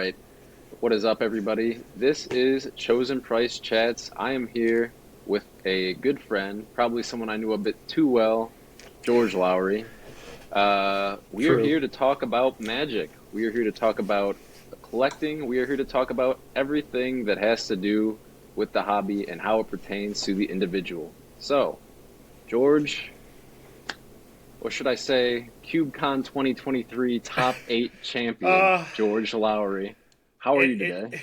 right. What is up, everybody? This is Chosen Price Chats. I am here with a good friend, probably someone I knew a bit too well, George Lowry. We are True. here to talk about magic. We are here to talk about collecting. We are here to talk about everything that has to do with the hobby and how it pertains to the individual. So, George, what should I say? Cubecon 2023 top 8 champion, Uh, George Lowry. How are you today?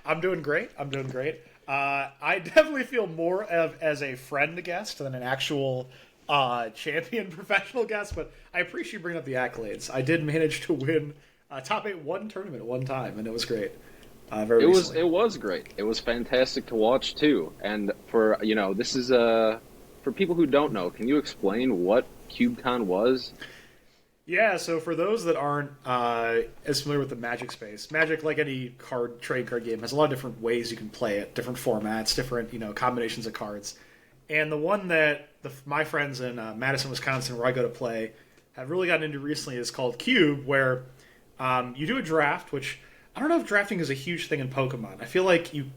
I'm doing great. I'm doing great. I definitely feel more of as a friend guest than an actual champion professional guest, but I appreciate you bringing up the accolades. I did manage to win top 8 one tournament at one time, and it was great. Very recently. It was great. It was fantastic to watch too. And for this is for people who don't know, can you explain what CubeCon was? Yeah, so for those that aren't as familiar with the Magic space, Magic, like any trade card game, has a lot of different ways you can play it, different formats, different combinations of cards. And the one that my friends in Madison, Wisconsin, where I go to play, have really gotten into recently is called Cube, where you do a draft. Which I don't know if drafting is a huge thing in Pokemon. I feel like you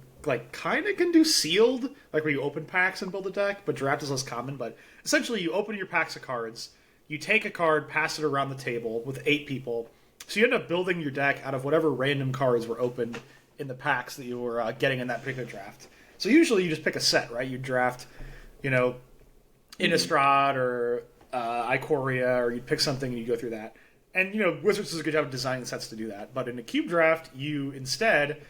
kind of can do sealed, like where you open packs and build a deck, but draft is less common. But essentially, you open your packs of cards. You take a card, pass it around the table with 8 people. So you end up building your deck out of whatever random cards were opened in the packs that you were getting in that particular draft. So usually you just pick a set, right? You draft, Innistrad or Ikoria, or you pick something and you go through that. And, Wizards does a good job of designing sets to do that. But in a cube draft, you instead,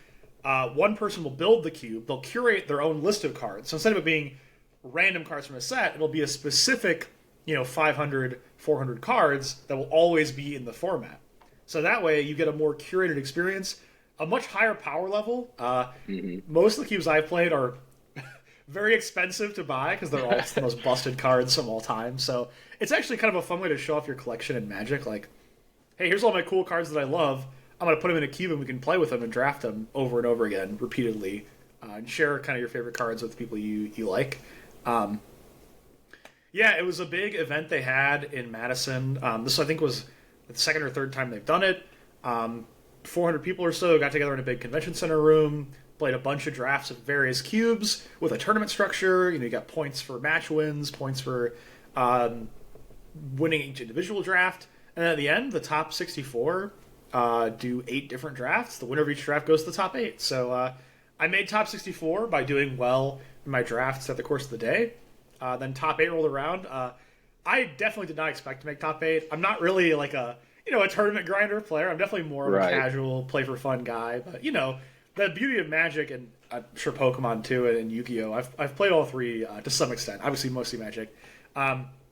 one person will build the cube. They'll curate their own list of cards. So instead of it being random cards from a set, it'll be a specific 500, 400 cards that will always be in the format. So that way you get a more curated experience, a much higher power level. Most of the cubes I've played are very expensive to buy because they're all the most busted cards from all time. So it's actually kind of a fun way to show off your collection in Magic. Like, hey, here's all my cool cards that I love. I'm going to put them in a cube and we can play with them and draft them over and over again, repeatedly, and share kind of your favorite cards with the people you like. Yeah, it was a big event they had in Madison. This, I think, was the second or third time they've done it. 400 people or so got together in a big convention center room, played a bunch of drafts of various cubes with a tournament structure. You got points for match wins, points for winning each individual draft. And then at the end, the top 64 do 8 different drafts. The winner of each draft goes to the top 8. So I made top 64 by doing well in my drafts at the course of the day. Then top 8 rolled around. I definitely did not expect to make top 8. I'm not really like a tournament grinder player. I'm definitely more of a casual, play for fun guy. But the beauty of Magic, and I'm sure Pokemon too, and Yu-Gi-Oh. I've played all 3 to some extent. Obviously, mostly Magic.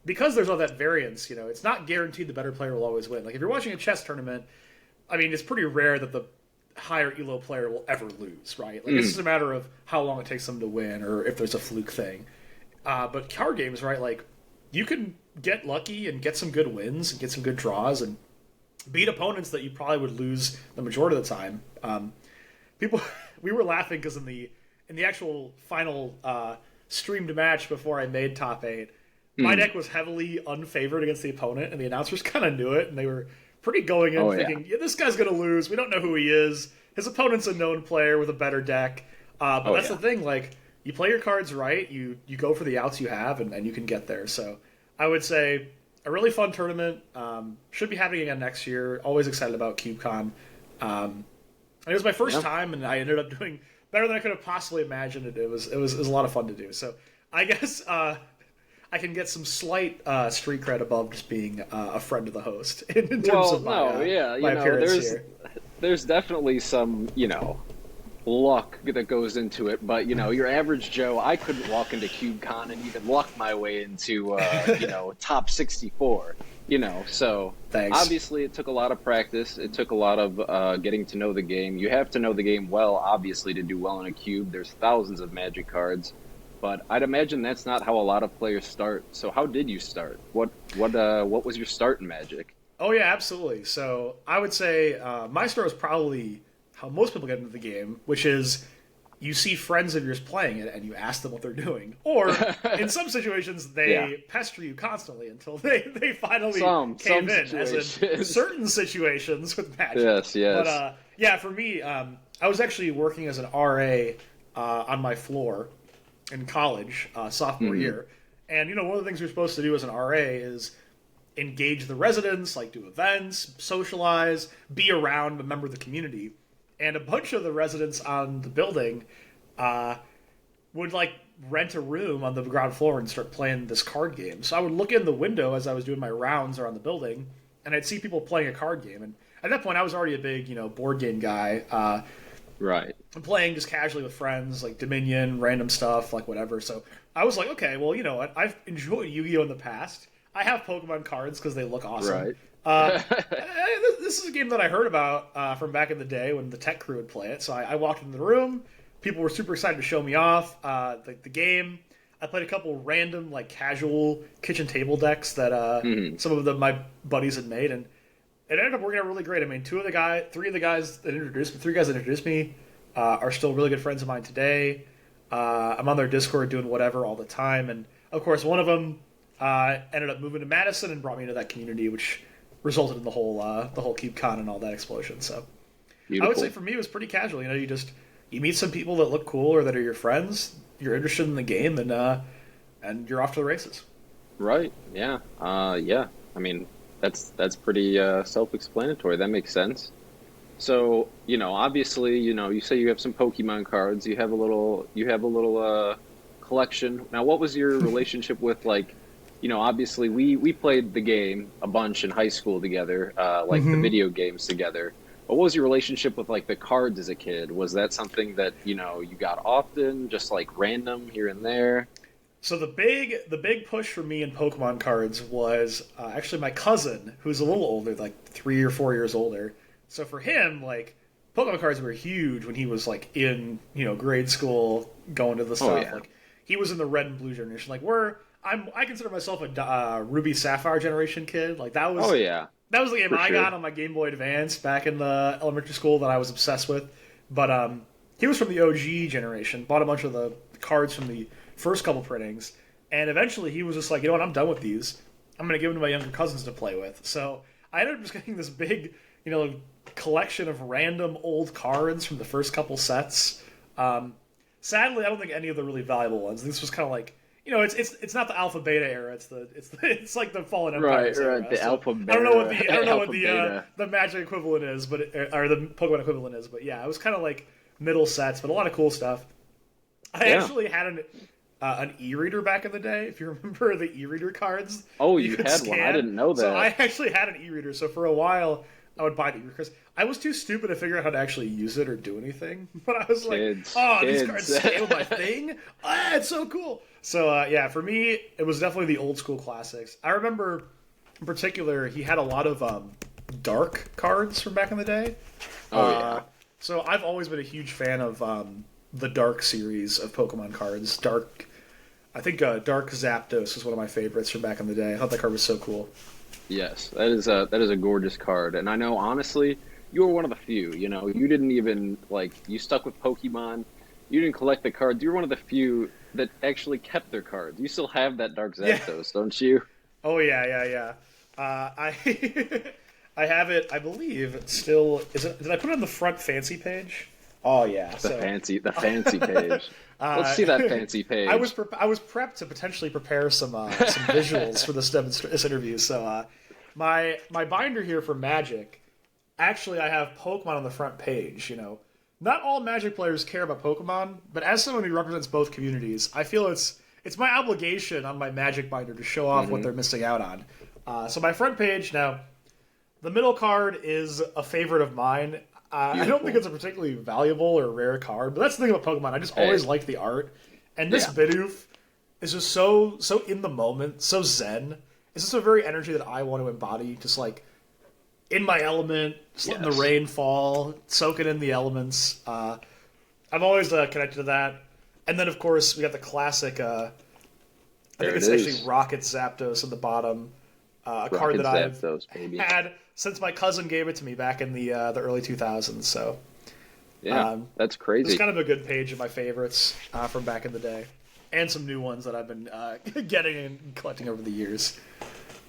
Because there's all that variance. It's not guaranteed the better player will always win. Like if you're watching a chess tournament, I mean, it's pretty rare that the higher elo player will ever lose, right? Like it's just a matter of how long it takes them to win, or if there's a fluke thing. But card games, right? Like you can get lucky and get some good wins and get some good draws and beat opponents that you probably would lose the majority of the time. We were laughing because in the actual final streamed match before I made top 8, my deck was heavily unfavored against the opponent, and the announcers kind of knew it, and they were pretty going in thinking, yeah, this guy's going to lose. We don't know who he is. His opponent's a known player with a better deck. But that's the thing, like, you play your cards right, you go for the outs you have, and you can get there. So I would say a really fun tournament. Should be happening again next year. Always excited about CubeCon. It was my first time, and I ended up doing better than I could have possibly imagined. It was a lot of fun to do. So I guess I can get some slight street cred above just being a friend of the host in terms of my appearance here. There's definitely some luck that goes into it, but your average Joe, I couldn't walk into CubeCon and even luck my way into top 64. So Thanks. Obviously it took a lot of practice. It took a lot of getting to know the game. You have to know the game well, obviously, to do well in a cube. There's thousands of Magic cards, but I'd imagine that's not how a lot of players start. So how did you start? What was your start in Magic? Oh yeah, absolutely. So I would say my start was probably how most people get into the game, which is you see friends of yours playing it and you ask them what they're doing. Or in some situations, they Yeah. pester you constantly until they finally Some cave in, as in situations. certain situations with Magic. Yes, But yes. yeah, for me, I was actually working as an RA on my floor in college, sophomore Hmm. year. And, one of the things you're supposed to do as an RA is engage the residents, like do events, socialize, be around a member of the community. And a bunch of the residents on the building uh, would like rent a room on the ground floor and start playing this card game. So I would look in the window as I was doing my rounds around the building, and I'd see people playing a card game. And at that point, I was already a big, board game guy. Right. I'm playing just casually with friends, like Dominion, random stuff, like whatever. So I was like, okay, well, you know what? I've enjoyed Yu-Gi-Oh in the past. I have Pokemon cards because they look awesome. Right. This is a game that I heard about from back in the day when the tech crew would play it. So I walked into the room. People were super excited to show me off the game. I played a couple random, like casual kitchen table decks that some of my buddies had made, and it ended up working out really great. I mean, three of the guys that introduced me are still really good friends of mine today. I'm on their Discord doing whatever all the time, and of course, one of them ended up moving to Madison and brought me into that community, which resulted in the whole Cubecon and all that explosion. So I would Beautiful. say for me, it was pretty casual. You meet some people that look cool or that are your friends. You're interested in the game, and you're off to the races. Right. Yeah. Yeah. I mean, that's pretty self-explanatory. That makes sense. So, obviously, you say you have some Pokemon cards. You have a little collection. Now, what was your relationship with like, obviously we played the game a bunch in high school together, like the video games together. But what was your relationship with like the cards as a kid? Was that something that, you got often, just like random here and there? So the big push for me in Pokemon cards was actually my cousin, who's a little older, like 3 or 4 years older. So for him, like Pokemon cards were huge when he was like in grade school, going to the Oh stuff. yeah. Like he was in the Red and Blue generation. Like I consider myself a Ruby Sapphire generation kid. Like Oh yeah, that was the game for I sure. got on my Game Boy Advance back in the elementary school that I was obsessed with. But he was from the OG generation. Bought a bunch of the cards from the first couple printings, and eventually he was just like, you know what, I'm done with these. I'm going to give them to my younger cousins to play with. So I ended up just getting this big, collection of random old cards from the first couple sets. Sadly, I don't think any of the really valuable ones. This was kind of like, it's not the Alpha Beta era. It's like the Fallen Empires Right, era. right. The So Alpha I don't know what Beta, the I don't know what Alpha the Beta. the Magic equivalent is, or the Pokemon equivalent is. But yeah, it was kind of like middle sets, but a lot of cool stuff. I Yeah. actually had an e-reader back in the day. If you remember the e-reader cards, Oh, that you could had one. I didn't know So I that. actually had an e-reader. So for a while, I would buy the e-reader because I was too stupid to figure out how to actually use it or do anything. But I was Kids, like, oh, these kids. cards scale my thing. Ah, it's so cool. So yeah, for me, it was definitely the old school classics. I remember, in particular, he had a lot of dark cards from back in the day. Oh yeah. So I've always been a huge fan of the Dark series of Pokemon cards. I think Dark Zapdos was one of my favorites from back in the day. I thought that card was so cool. Yes, that is a gorgeous card, and I know honestly, you were one of the few. You didn't even like you stuck with Pokemon. You didn't collect the cards. You were one of the few that actually kept their cards. You still have that Dark Yeah. Zapdos, don't you? Oh yeah, yeah, yeah. I I have it. I believe it's still. Is it? Did I put it on the front fancy page? Oh yeah. The fancy page. Let's see that fancy page. I was prepped to potentially prepare some visuals for this interview. So my binder here for Magic, actually I have Pokemon on the front page. Not all Magic players care about Pokemon, but as someone who represents both communities, I feel it's my obligation on my Magic binder to show off what they're missing out on. So my front page now, the middle card is a favorite of mine. I don't think it's a particularly valuable or rare card, but that's the thing about Pokemon. I just always like the art, and this Yeah. Bidoof is just so in the moment, so zen. It's just a very energy that I want to embody, just like in my element, just letting the Yes. rain fall, soaking in the elements. I'm always connected to that. And then, of course, we got the classic. I There think it it's is. actually Rocket Zapdos at the bottom. A card Rocket that I've Zapdos, baby. had since my cousin gave it to me back in the early 2000s. So Yeah, that's It's crazy. kind of a good page of my favorites from back in the day, and some new ones that I've been getting and collecting over the years.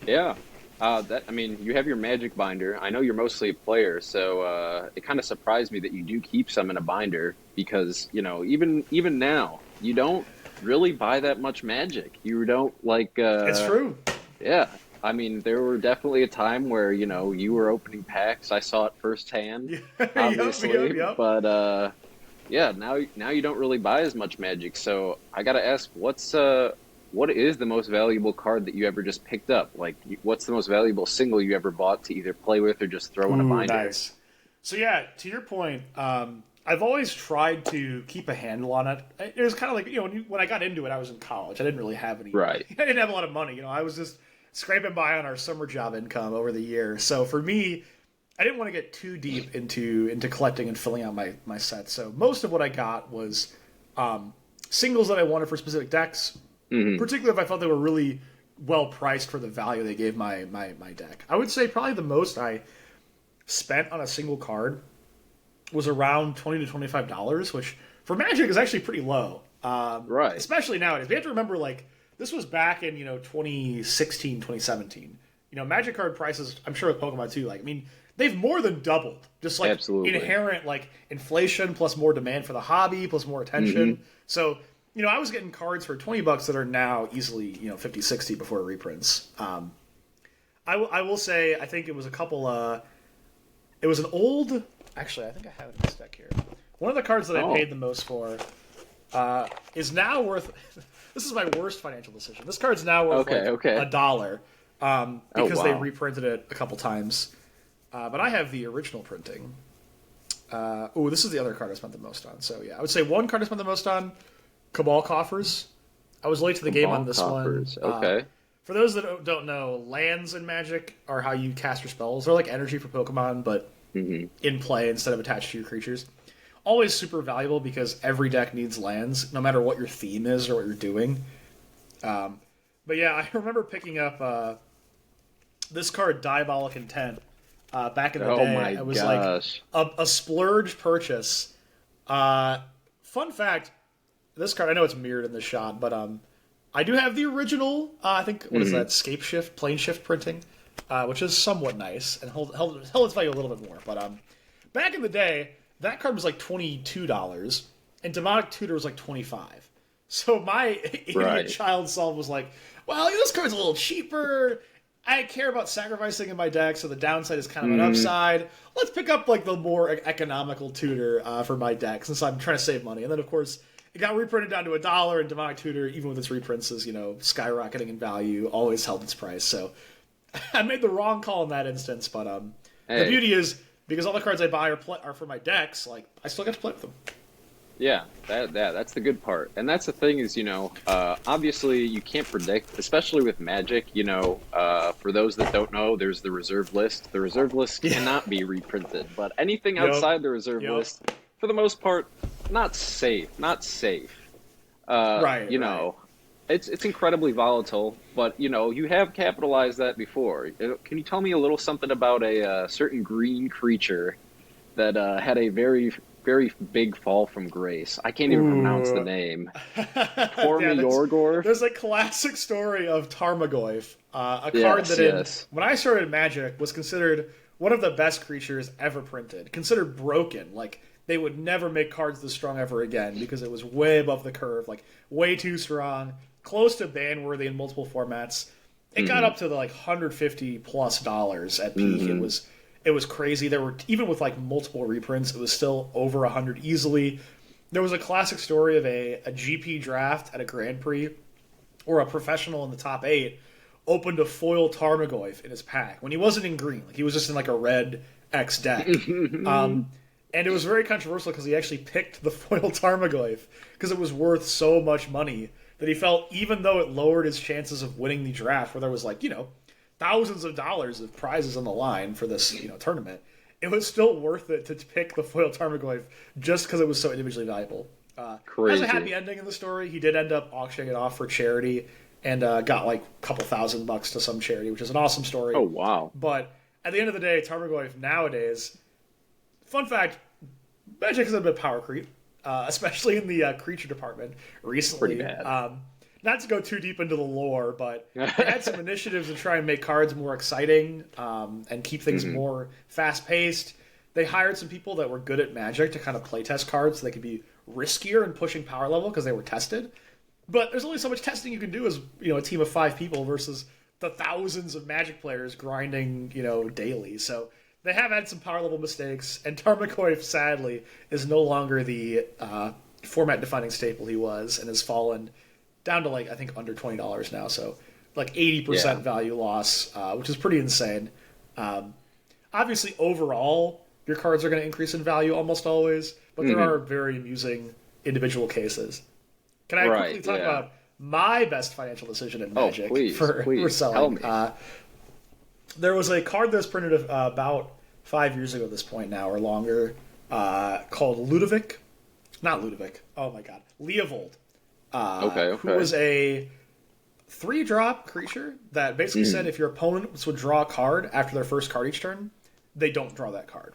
Yeah. That I mean, you have your Magic binder. I know you're mostly a player, so it kind of surprised me that you do keep some in a binder because, even now, you don't really buy that much Magic. You don't like It's true. yeah. I mean, there were definitely a time where, you were opening packs. I saw it firsthand, Yep, yep, obviously, yep. but yeah, now you don't really buy as much Magic. So I gotta ask, what is the most valuable card that you ever just picked up? Like, what's the most valuable single you ever bought to either play with or just throw in a Ooh, binder? nice. So yeah, to your point, I've always tried to keep a handle on it. It was kind of like when I got into it, I was in college. I didn't really have any. Right. I didn't have a lot of money. I was just scraping by on our summer job income over the year. So for me, I didn't want to get too deep into collecting and filling out my sets. So most of what I got was singles that I wanted for specific decks, Hmm. particularly if I thought they were really well priced for the value they gave my deck. I would say probably the most I spent on a single card was around $20 to $25, which for Magic is actually pretty low, Right. especially nowadays. We have to remember, like, this was back in 2016, 2017. Magic card prices, I'm sure with Pokemon too. Like, I mean, they've more than doubled. Just like Absolutely. inherent like inflation plus more demand for the hobby plus more Hmm. attention. So I was getting cards for $20 that are now easily 50, 60 before reprints. I will say I think it was a couple. It was an old. Actually, I think I have it in this deck here. One of the cards that I Oh. paid the most for is now worth. This is my worst financial decision. This card's now worth Okay. like Okay. $1 Oh because they wow. reprinted it a couple times. But I have the original printing. Oh, this is the other card I spent the most on. So yeah, I would say one card I spent the most on. Cabal Coffers. I was late to the game on Ball this one. coffers. Okay. For those that don't know, lands in Magic are how you cast your spells. They're like energy for Pokemon, but Hmm. in play instead of attached to your creatures. Always super valuable because every deck needs lands, no matter what your theme is or what you're doing. But yeah, I remember picking up this card, Diabolic Intent, back in the Oh day. my It was like gosh. a splurge purchase. Fun fact: this card, I know it's mirrored in the shot, but I do have the original. I think what is Hmm. that? Scape Shift, Plane Shift printing, which is somewhat nice and held its value a little bit more. But back in the day, that card was like $22, and Demonic Tutor was like 25. So my idiot Right. child self was like, "Well, this card's a little cheaper. I care about sacrificing in my deck, so the downside is kind of an upside. Let's pick up like the more economical tutor for my deck since I'm trying to save money." And then of course it got reprinted down to $1, and Demonic Tutor, even with its reprints, is skyrocketing in value, always held its price. So I made the wrong call in that instance, but the Hey. beauty is because all the cards I buy are for my decks, like I still get to play with them. Yeah, that's the good part, and that's the thing is, obviously you can't predict, especially with Magic. For those that don't know, there's the reserve list. The reserve list Yeah. cannot be reprinted, but anything Yep. outside the reserve Yep. list, for the most part, not safe. Not safe. Right. Right. It's incredibly volatile, but you have capitalized that before. Can you tell me a little something about a certain green creature that had a very, very big fall from grace? I can't even pronounce the Ooh. name. Yeah, Tormayorgor? there's a classic story of Tarmogoyf, a card Yes, that yes. when I started Magic was considered one of the best creatures ever printed. Considered broken, like they would never make cards this strong ever again because it was way above the curve, like way too strong, close to ban worthy in multiple formats. It got Hmm. up to like $150+ at peak. Hmm. It was crazy. There were even with like multiple reprints, it was still over 100 easily. There was a classic story of a GP draft at a Grand Prix or a professional in the top 8 opened a foil Tarmogoyf in his pack when he wasn't in green. Like he was just in like a red X deck. And it was very controversial because he actually picked the foil Tarmogoyf because it was worth so much money that he felt even though it lowered his chances of winning the draft, where there was like, thousands of dollars of prizes on the line for this, tournament, it was still worth it to pick the foil Tarmogoyf just because it was so individually valuable. Has a happy Crazy. ending in the story. He did end up auctioning it off for charity and got like a couple $1,000 to some charity, which is an awesome story. Oh, wow. But at the end of the day, Tarmogoyf nowadays, fun fact, Magic has a bit of power creep, especially in the creature department Pretty recently. bad. Not to go too deep into the lore, but they had some initiatives to try and make cards more exciting and keep things more fast paced. They hired some people that were good at Magic to kind of playtest cards so they could be riskier in pushing power level because they were tested. But there's only so much testing you can do as a team of 5 people versus the thousands of Magic players grinding daily. So they have had some power level mistakes, and Tarmogoyf sadly is no longer the format defining staple he was, and has fallen down to like I think under $20 now. So like 80% value loss, which is pretty insane. Obviously, overall, your cards are going to increase in value almost always, but there are very amusing individual cases. Can I quickly talk about my best financial decision in Magic for selling? There was a card that was printed about 5 years ago at this point now, or longer, called Ludovic. Not Ludovic. Oh my god. Leovold. Who was a 3-drop creature that basically said if your opponents would draw a card after their first card each turn, they don't draw that card.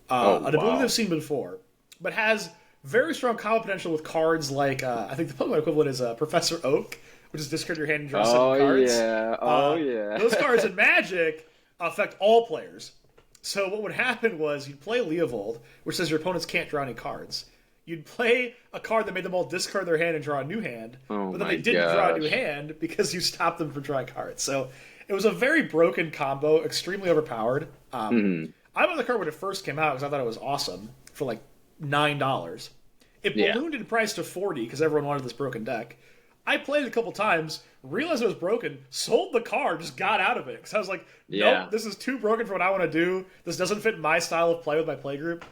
An ability they've seen before, but has very strong combo potential with cards like, I think the Pokemon equivalent is Professor Oak, which is discard your hand and draw 7 cards. Those cards in Magic affect all players. So what would happen was you'd play Leovold, which says your opponents can't draw any cards. You'd play a card that made them all discard their hand and draw a new hand, but then they didn't draw a new hand because you stopped them from drawing cards. So it was a very broken combo, extremely overpowered. I bought the card when it first came out because I thought it was awesome for like $9. It ballooned in price to $40 because everyone wanted this broken deck. I played it a couple times, realized it was broken, sold the card, just got out of it. Because I was like, nope, this is too broken for what I want to do. This doesn't fit my style of play with my playgroup.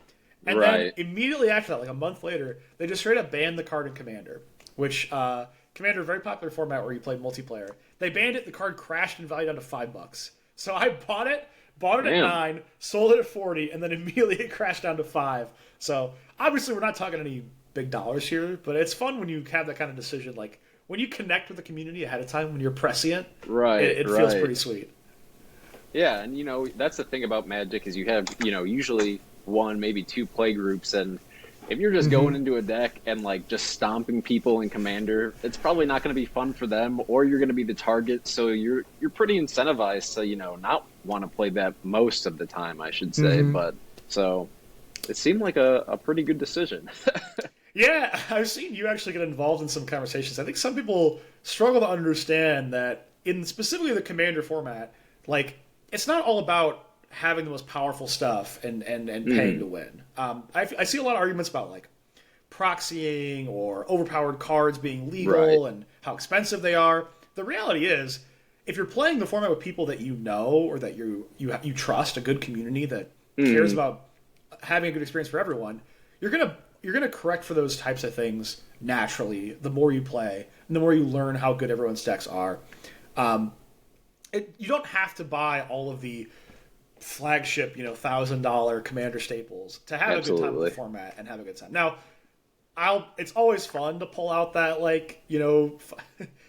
And then immediately after that, like a month later, they just straight up banned the card in Commander, which Commander, a very popular format where you play multiplayer. They banned it, the card crashed in value down to $5. So I bought it at 9, sold it at 40, and then immediately it crashed down to 5. So obviously we're not talking any big dollars here, but it's fun when you have that kind of decision. Like when you connect with the community ahead of time, when you're prescient, it feels pretty sweet. Yeah, and that's the thing about Magic is you have usually 1, maybe 2 play groups, and if you're just going into a deck and like just stomping people in Commander, it's probably not going to be fun for them, or you're going to be the target. So you're pretty incentivized to not want to play that most of the time, I should say. But so it seemed like a pretty good decision. Yeah, I've seen you actually get involved in some conversations. I think some people struggle to understand that in specifically the Commander format, like it's not all about having the most powerful stuff and paying to win. I see a lot of arguments about like proxying or overpowered cards being legal and how expensive they are. The reality is, if you're playing the format with people that you know or that you trust, a good community that cares about having a good experience for everyone, you're gonna correct for those types of things naturally. The more you play, and the more you learn how good everyone's decks are. You don't have to buy all of the flagship, $1,000 Commander staples to have a good time with the format and have a good time. Now, it's always fun to pull out that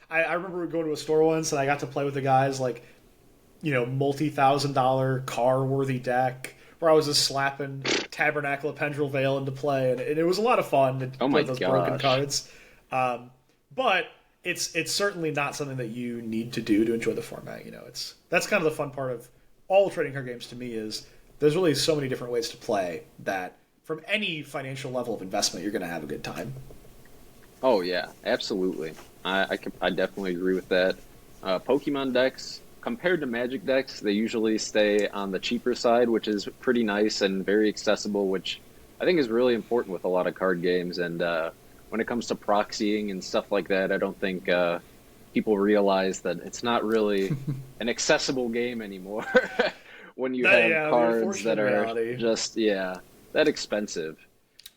I remember going to a store once and I got to play with the guys multi-$1,000 car-worthy deck where I was just slapping Tabernacle of Pendrell Vale into play, and it was a lot of fun to play those broken cards. But it's certainly not something that you need to do to enjoy the format. That's kind of the fun part of all trading card games to me is there's really so many different ways to play that from any financial level of investment, you're going to have a good time. Oh, yeah, absolutely. I definitely agree with that. Pokemon decks, compared to Magic decks, they usually stay on the cheaper side, which is pretty nice and very accessible, which I think is really important with a lot of card games. And when it comes to proxying and stuff like that, I don't think people realize that it's not really an accessible game anymore when you have cards that are just that expensive.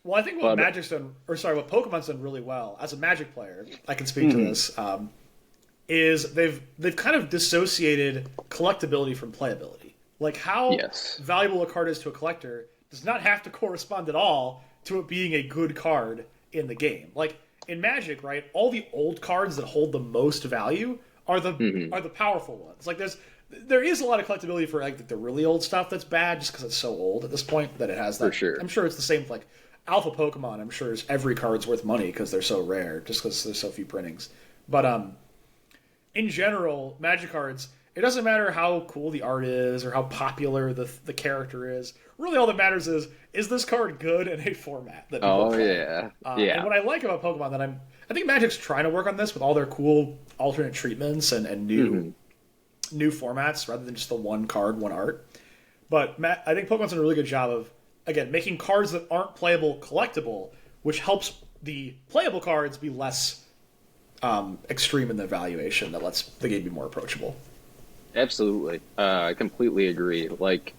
Well, I think what what Pokemon's done really well as a Magic player, I can speak to this, is they've kind of dissociated collectability from playability. Like how valuable a card is to a collector does not have to correspond at all to it being a good card in the game. Like in Magic, right? All the old cards that hold the most value are the powerful ones. Like there is a lot of collectability for like the really old stuff that's bad just because it's so old at this point that it has that. For sure. I'm sure it's the same with like Alpha Pokemon, I'm sure, is every card's worth money because they're so rare, just because there's so few printings. But in general, Magic cards, it doesn't matter how cool the art is or how popular the character is. Really, all that matters is this card good in a format that people Oh play. yeah, And yeah. what I like about Pokemon that I think Magic's trying to work on this with all their cool alternate treatments and new formats rather than just the one card, one art. But I think Pokemon's done a really good job of, again, making cards that aren't playable collectible, which helps the playable cards be less extreme in their valuation. That lets the game be more approachable. Absolutely. I completely agree. Like,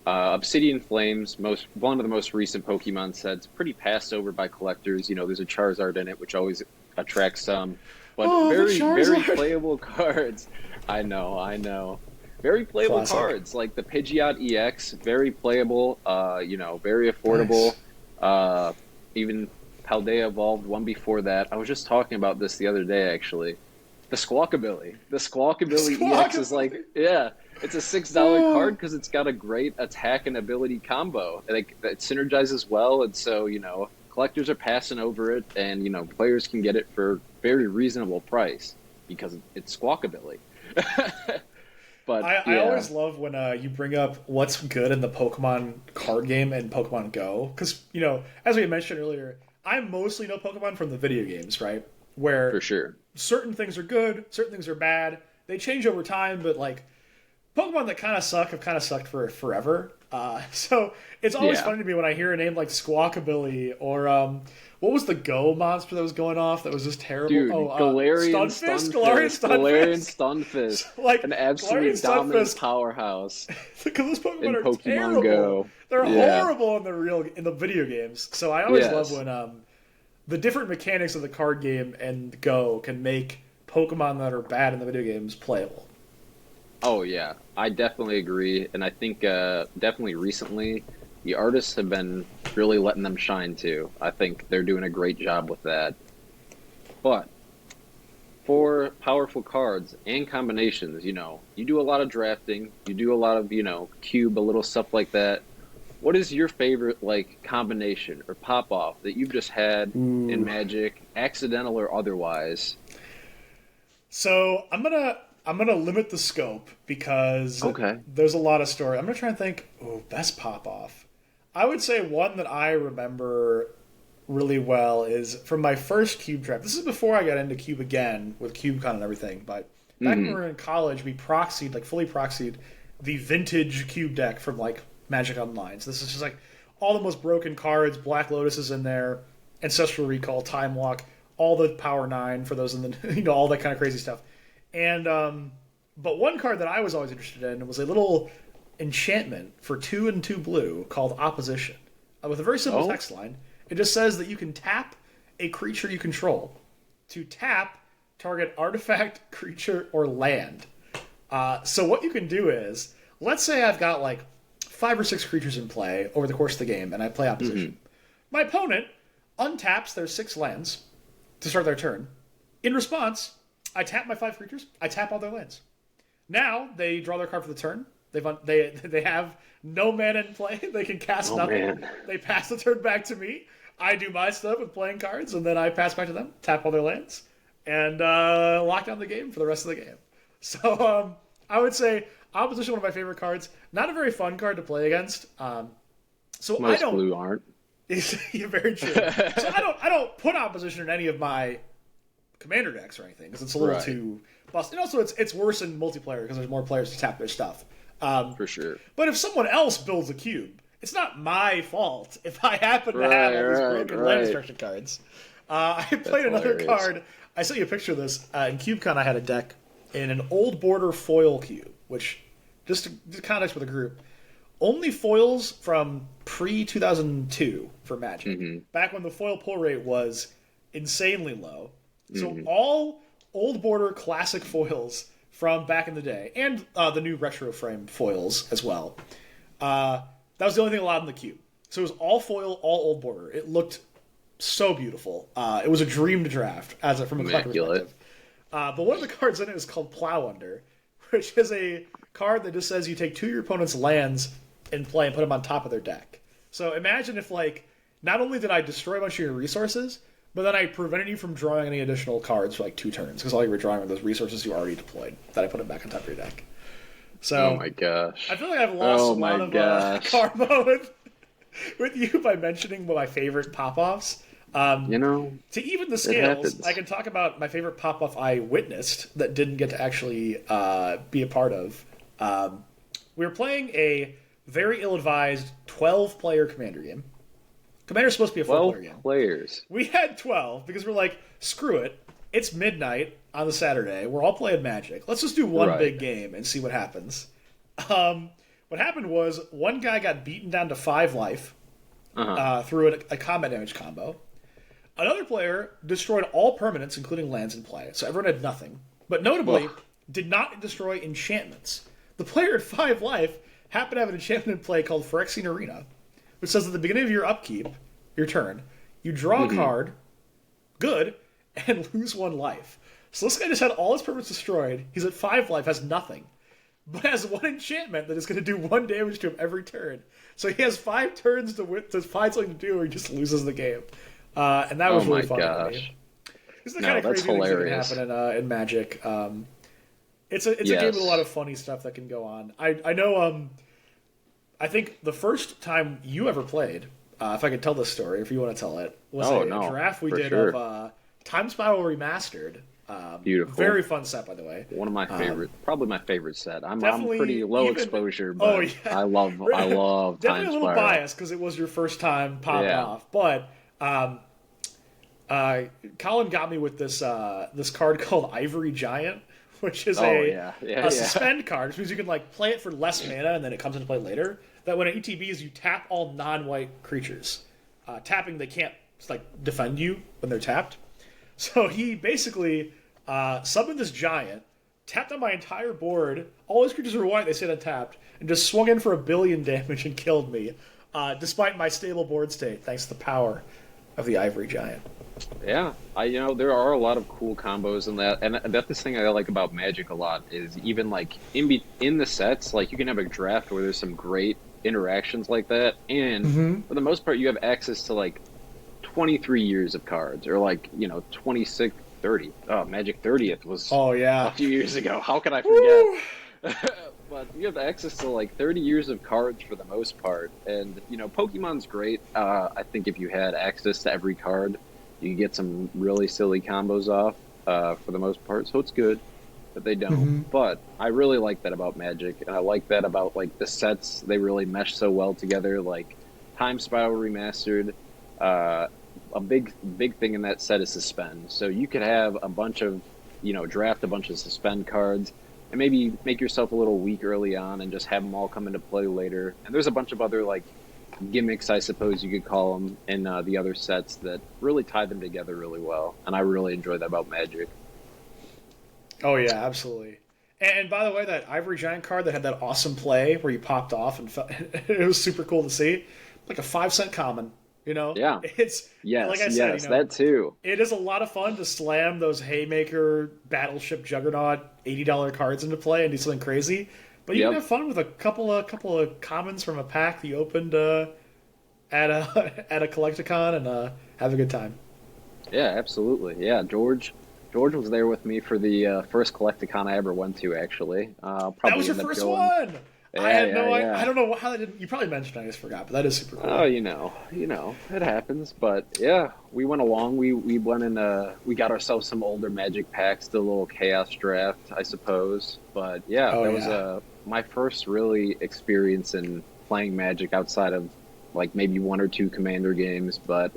Obsidian Flames, one of the most recent Pokemon sets, pretty passed over by collectors. There's a Charizard in it, which always attracts some, but Oh, the very Charizard! playable cards. I know. Very playable Classic. cards, like the Pidgeot EX, very playable, very affordable. Even Paldea Evolved, one before that. I was just talking about this the other day, actually. The Squawkabilly. The Squawkabilly EX is like, yeah, it's a $6 card because it's got a great attack and ability combo. Like, it synergizes well, and so, collectors are passing over it, and, players can get it for a very reasonable price because it's Squawkabilly. But I always love when you bring up what's good in the Pokemon card game and Pokemon Go. Because, as we mentioned earlier, I mostly know Pokemon from the video games, right? Where for sure. certain things are good, certain things are bad. They change over time, but like Pokemon that kind of suck have kind of sucked for forever. So it's always funny to me when I hear a name like Squawkabilly or what was the Go monster that was going off that was just terrible? Dude, Galarian Stunfisk, like an absolute Galarian dominant Stunfisk, powerhouse because those Pokemon in are Pokemon terrible. Go. They're Yeah. horrible in the video games. So I always love Yes. when the different mechanics of the card game and Go can make Pokemon that are bad in the video games playable. Oh yeah, I definitely agree, and I think definitely recently the artists have been really letting them shine too. I think they're doing a great job with that. But for powerful cards and combinations, you do a lot of drafting, you do a lot of, cube, a little stuff like that. What is your favorite like combination or pop off that you've just had in Magic, accidental or otherwise? So I'm gonna limit the scope because Okay. there's a lot of story. I'm gonna try and think. Oh, best pop off. I would say one that I remember really well is from my first Cube draft. This is before I got into Cube again with Cubecon and everything. But back when we were in college, we proxied, like fully proxied, the vintage Cube deck from like Magic Online. So this is just like all the most broken cards. Black Lotus is in there, Ancestral Recall, Time Walk, all the Power 9 for those in the all that kind of crazy stuff. And but one card that I was always interested in was a little enchantment for 2 and 2 blue called Opposition, with a very simple text line. It just says that you can tap a creature you control to tap target artifact, creature, or land. So what you can do is, let's say I've got like 5 or 6 creatures in play over the course of the game, and I play Opposition. My opponent untaps their 6 lands to start their turn. In response, I tap my 5 creatures. I tap all their lands. Now they draw their card for the turn. They have no mana in play. They can cast nothing. Man. They pass the turn back to me. I do my stuff with playing cards, and then I pass back to them, tap all their lands, and lock down the game for the rest of the game. So I would say Opposition, one of my favorite cards. Not a very fun card to play against. So Most I don't. blue aren't. You're very true. So I don't put Opposition in any of my commander decks or anything because it's a little too bust. And also it's worse in multiplayer because there's more players to tap their stuff. For sure. But if someone else builds a cube, it's not my fault if I happen to have all these broken land destruction cards. I played another card. I sent you a picture of this. In Cubecon, I had a deck in an old border foil cube, which, just to context with the group, only foils from pre-2002 for Magic. Back when the foil pull rate was insanely low. So all old border classic foils from back in the day, and the new retro frame foils as well. That was the only thing allowed in the cube. So it was all foil, all old border. It looked so beautiful. It was a dream to draft from a collector perspective. But one of the cards in it is called Plow Under, which is a card that just says you take 2 of your opponent's lands in play and put them on top of their deck. So imagine if like not only did I destroy a bunch of your resources, but then I prevented you from drawing any additional cards for like 2 turns because all you were drawing were those resources you already deployed that I put them back on top of your deck. Oh So my gosh. I feel like I've lost Oh a lot my of gosh. karma with you by mentioning my favorite pop-offs. You know, To even the it scales, happens. I can talk about my favorite pop-off I witnessed that didn't get to actually be a part of. We were playing a very ill-advised 12-player Commander game. Commander's supposed to be a 12 4-player game. players. We had 12 because we're like, screw it. It's midnight on the Saturday. We're all playing Magic. Let's just do one Right. big game and see what happens. What happened was one guy got beaten down to 5 life through a combat damage combo. Another player destroyed all permanents, including lands in play, so everyone had nothing. But notably, did not destroy enchantments. The player at 5 life happened to have an enchantment in play called Phyrexian Arena, which says at the beginning of your upkeep, your turn, you draw a card, good, and lose 1 life. So this guy just had all his permanents destroyed. He's at 5 life, has nothing, but has 1 enchantment that is going to do 1 damage to him every turn. So he has 5 turns to find something to do, or he just loses the game. And that was really fun for me. These are the kind of that's crazy things that can hilarious. happen in Magic. It's a game with a lot of funny stuff that can go on. I know. I think the first time you ever played, if I could tell this story, if you want to tell it, was a draft we did of Time Spiral Remastered. Beautiful. Very fun set, by the way. One of my favorite, probably my favorite set. I'm Definitely pretty low even- exposure, but Oh, yeah. I love Definitely Time a little Spiral. biased because it was your first time popping off, but Colin got me with this card called Ivory Giant, which is a suspend card, which means you can like play it for less mana and then it comes into play later. That when it ETBs, you tap all non-white creatures. Tapping, they can't like defend you when they're tapped. So he basically summoned this giant, tapped on my entire board. All his creatures were white; they stayed untapped, and just swung in for 1 billion damage and killed me, despite my stable board state, thanks to the power of the Ivory Giant. Yeah, there are a lot of cool combos in that, and that's the thing I like about Magic a lot is even like in the sets, like you can have a draft where there's some great interactions like that, and for the most part, you have access to like 23 years of cards, or like 26, 30. Oh, Magic 30th was a few years ago. How can I forget? But you have access to like 30 years of cards for the most part, and Pokemon's great. I think if you had access to every card, you can get some really silly combos off for the most part, so it's good that they don't. But I really like that about Magic, and I like that about like the sets. They really mesh so well together. Like Time Spiral Remastered, a big thing in that set is suspend. So you could have a bunch of draft a bunch of suspend cards, and maybe make yourself a little weak early on, and just have them all come into play later. And there's a bunch of other like gimmicks, I suppose you could call them, in the other sets that really tie them together really well. And I really enjoy that about Magic. Oh yeah, absolutely. And by the way, that Ivory Giant card that had that awesome play where you popped off and it was super cool to see, like a 5-cent common. Yeah. It's like I said, that too. It is a lot of fun to slam those Haymaker, Battleship, Juggernaut, $80 cards into play and do something crazy. But you can have fun with a couple of commons from a pack that you opened at a Collecticon and have a good time. Yeah, absolutely. Yeah, George was there with me for the first Collecticon I ever went to. Actually, that was your first one. Yeah, I had no idea. I don't know how that didn't. You probably mentioned it, I just forgot, but that is super cool. Oh, it happens. But yeah, we went along. We went in. We got ourselves some older Magic packs, the little Chaos draft, I suppose. But yeah, that was my first really experience in playing Magic outside of like maybe 1 or 2 Commander games. But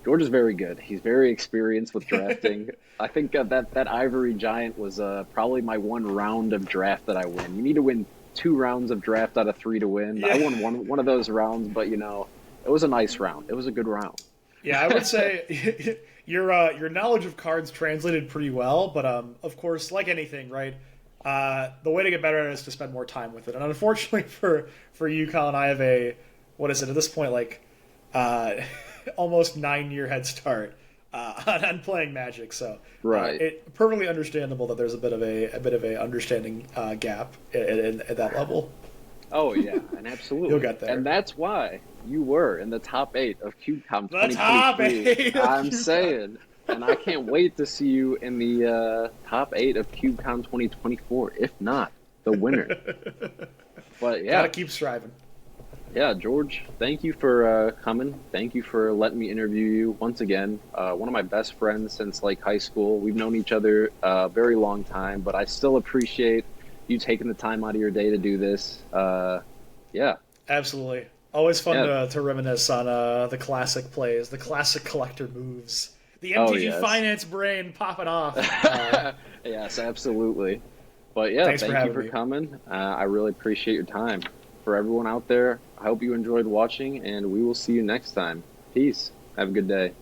George is very good. He's very experienced with drafting. I think that Ivory Giant was probably my 1 round of draft that I win. You need to win 2 rounds of draft out of 3 to win. Yeah. I won one of those rounds, but it was a nice round. It was a good round. Yeah, I would say your knowledge of cards translated pretty well, but of course, like anything, right? The way to get better at it is to spend more time with it. And unfortunately for you, Colin, I have what is it at this point, like almost 9-year head start on playing Magic. So right, it's perfectly understandable that there's a bit of a understanding gap at that level. Oh yeah, and You'll absolutely, get and there. that's why you were in the top 8 of Cubecon The top 2023. 8 of I'm Cubecon. saying, and I can't wait to see you in the top 8 of Cubecon 2024. If not, the winner. But Gotta yeah, keep striving. yeah, George, thank you for coming. Thank you for letting me interview you once again. One of my best friends since like high school. We've known each other a very long time, but I still appreciate you taking the time out of your day to do this. Yeah, Absolutely. Always fun yeah. to reminisce on the classic plays, the classic collector moves, the Oh, MTG yes. finance brain popping off. Yes, absolutely. But yeah, Thanks for thank you having for me. coming. I really appreciate your time. For everyone out there, I hope you enjoyed watching, and we will see you next time. Peace. Have a good day.